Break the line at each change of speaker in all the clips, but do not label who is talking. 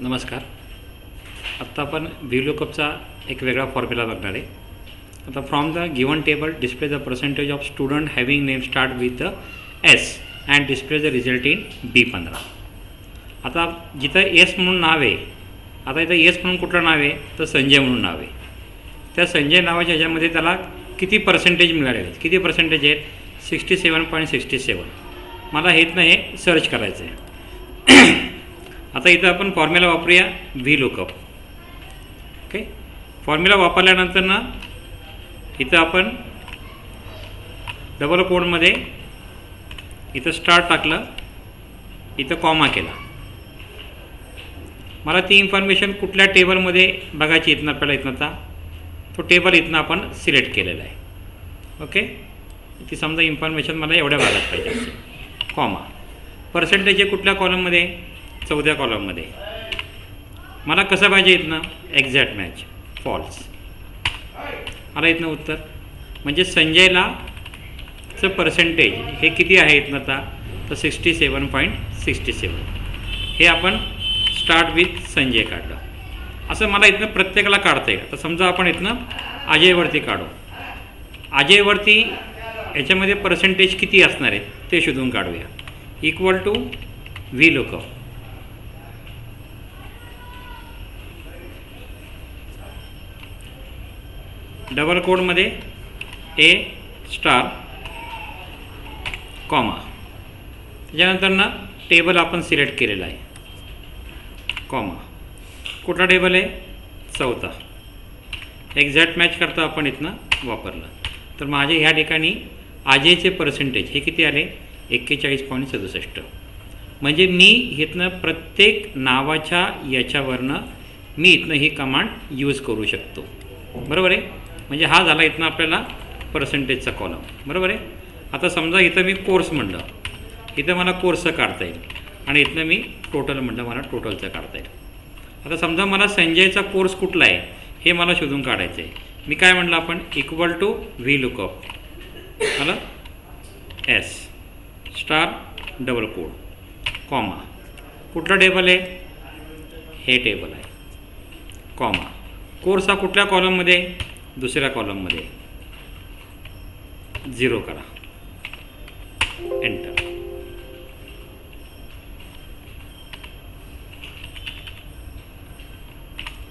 नमस्कार. आत्ता आपण व्हीलूकअपचा एक वेगळा फॉर्म्युला बघणार आहे. आता from the given table display the percentage of student having name start with the S and display the result in B15. आता जिथं एस म्हणून नाव आहे, आता इथं एस म्हणून कुठलं नाव आहे तर संजय म्हणून नाव आहे. त्या संजय नावाच्या ह्याच्यामध्ये त्याला किती पर्सेंटेज मिळाले आहेत, किती पर्सेंटेज आहेत 67.67. मला हेच नाही हे सर्च करायचं आहे. आता इथं आपण फॉर्म्युला वापरूया व्हीलूकअप. ओके, फॉर्म्युला वापरल्यानंतर ना इथं आपण डबल कोडमध्ये इथं स्टार्ट टाकलं, इथं कॉमा केला. मला ती इन्फॉर्मेशन कुठल्या टेबलमध्ये बघायची इथनं आपल्याला इथनं आता तो टेबल इथनं आपण सिलेक्ट केलेला आहे. ओके, ती समजा इन्फॉर्मेशन मला एवढ्या भागात पाहिजे असेल. कॉमा पर्सेंटेज आहे कुठल्या कॉलममध्ये, 4थ्या कॉलममध्ये. मला कसं पाहिजे इथनं एक्झॅक्ट मॅच फॉल्स. आला इथनं उत्तर. म्हणजे संजयलाचं पर्सेंटेज हे किती आहे इथनं आता तर 67.67. हे आपण स्टार्ट विथ संजय काढलं. असं मला इथनं प्रत्येकाला काढता येईल. आता समजा आपण इथनं अजयवरती काढू. अजयवरती याच्यामध्ये पर्सेंटेज किती असणार आहे ते शोधून काढूया. Equal to vlookup. डबल कोडमध्ये ए स्टार कॉमा. त्याच्यानंतर ना टेबल आपण सिलेक्ट केलेला आहे. कॉमा कुठला टेबल आहे 4था. एक्झॅक्ट मॅच करता आपण इथनं वापरलं. तर माझे ह्या ठिकाणी अजयचे पर्सेंटेज हे किती आले 41.67. म्हणजे मी इथनं प्रत्येक नावाच्या याच्यावरनं मी इथनं ही कमांड यूज करू शकतो. बरोबर आहे. म्हणजे हा झाला इथनं आपल्याला पर्सेंटेजचा कॉलम. बरोबर आहे. आता समजा इथं मी कोर्स म्हणलं, इथं मला कोर्सचं काढता येईल आणि इथनं मी टोटल म्हणलं मला टोटलचं काढता येईल. आता समजा मला संजयचा कोर्स कुठला आहे हे मला शोधून काढायचं आहे. मी काय म्हटलं आपण इक्वल टू व्हीलूकअप मला S star double quote comma. कुठला टेबल आहे हे टेबल आहे. कॉमा कोर्स हा कुठल्या कॉलममध्ये 2ऱ्या कॉलममध्ये. 0 करा, enter.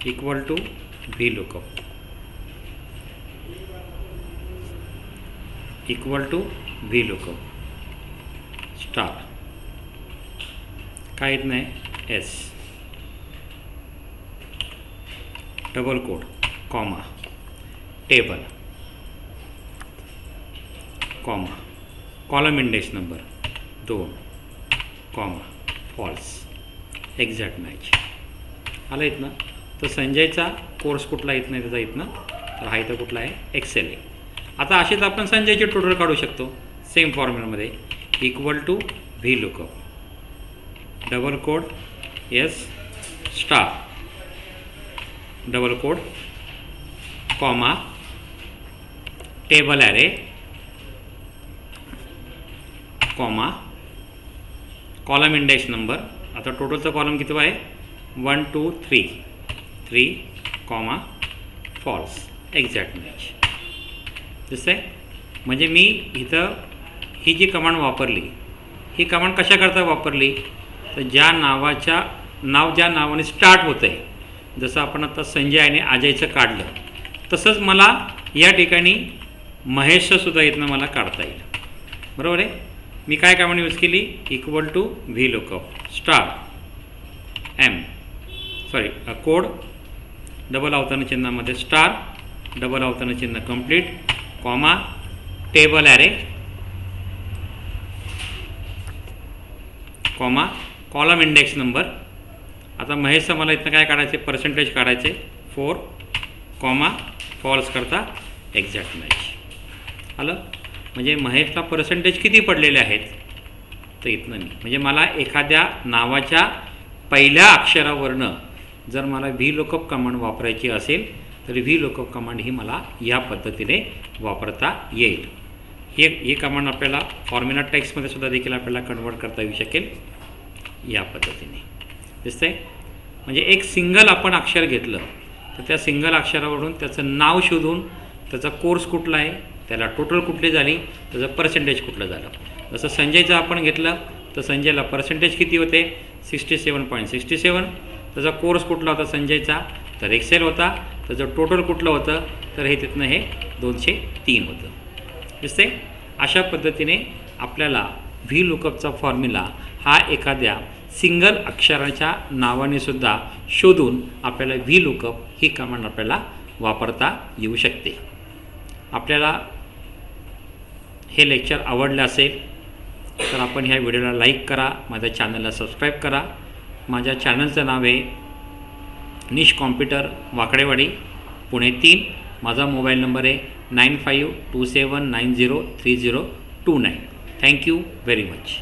Equal to vlookup equal to vlookup star काय येत नाही S double quote comma table comma column index number 2 comma false. Exact match आलं इथनं. तर संजयचा कोर्स कुठला येत नाही त्याचा इथनं, तर हा इथं कुठला आहे एक्सेल आहे. आता असेच आपण संजयचे टोटल काढू शकतो सेम फॉर्म्युलामध्ये. Equal to vlookup double quote S star double quote comma table array comma column index number. आता टोटलचा कॉलम किती आहे 1 2 3 कॉमा फॉल्स. एक्झॅक्ट मॅच दिसतं आहे. म्हणजे मी इथं ही जी कमांड वापरली ही कमांड कशाकरता वापरली तर ज्या नावाने स्टार्ट होतं आहे, जसं आपण आता संजय आणि अजयचं काढलं तसंच मला या ठिकाणी महेशचंसुद्धा इथनं मला काढता येईल. बरोबर आहे. मी काय कमांड यूज केली equal to vlookup star code double अवतरण चिन्हामध्ये स्टार डबल अवतरण चिन्ह complete comma table array comma column index number. आता महेशचं मला इथनं काय काढायचे पर्सेंटेज काढायचे 4 कॉमा फॉल्स करता एक्झॅक्ट मॅच आलं. म्हणजे महेशला पर्सेंटेज किती पडलेले आहेत तर इथनं मी म्हणजे मला एखाद्या नावाच्या पहिल्या अक्षरावरनं जर मला व्हीलूकअप कमांड वापरायची असेल तर व्हीलूकअप कमांड ही मला या पद्धतीने वापरता येईल. ही कमांड आपल्याला फॉर्म्युला टेक्स्टमध्ये सुद्धा देखील आपल्याला कन्वर्ट करता येऊ शकेल या पद्धतीने. दिसतंय. म्हणजे एक सिंगल आपण अक्षर घेतलं तर त्या सिंगल अक्षरावरून त्याचं नाव शोधून त्याचा कोर्स कुठला आहे, त्याला टोटल कुठली झाली, त्याचं पर्सेंटेज कुठलं झालं. जसं संजयचं आपण घेतलं तर संजयला पर्सेंटेज किती होते 67.67. त्याचा कोर्स कुठला होता संजयचा तर एक्सेल होता. त्याचं टोटल कुठलं होतं तर हे तिथनं हे 203 होतं. दिसते. अशा पद्धतीने आपल्याला व्ही लुकअपचा फॉर्म्युला हा एखाद्या सिंगल अक्षराच्या नावाने सुद्धा शोधून आपल्याला व्ही लुकअप ही कमांड आपल्याला वापरता येऊ शकते. आपल्याला हे लेक्चर आवडलं असेल तर आपण ह्या व्हिडिओला लाईक करा, माझ्या चॅनलला सबस्क्राईब करा. माझ्या चॅनलचं नाव आहे निश कॉम्प्युटर वाकडेवाडी पुणे 3. माझा मोबाईल नंबर आहे 9527903029. Thank you very much.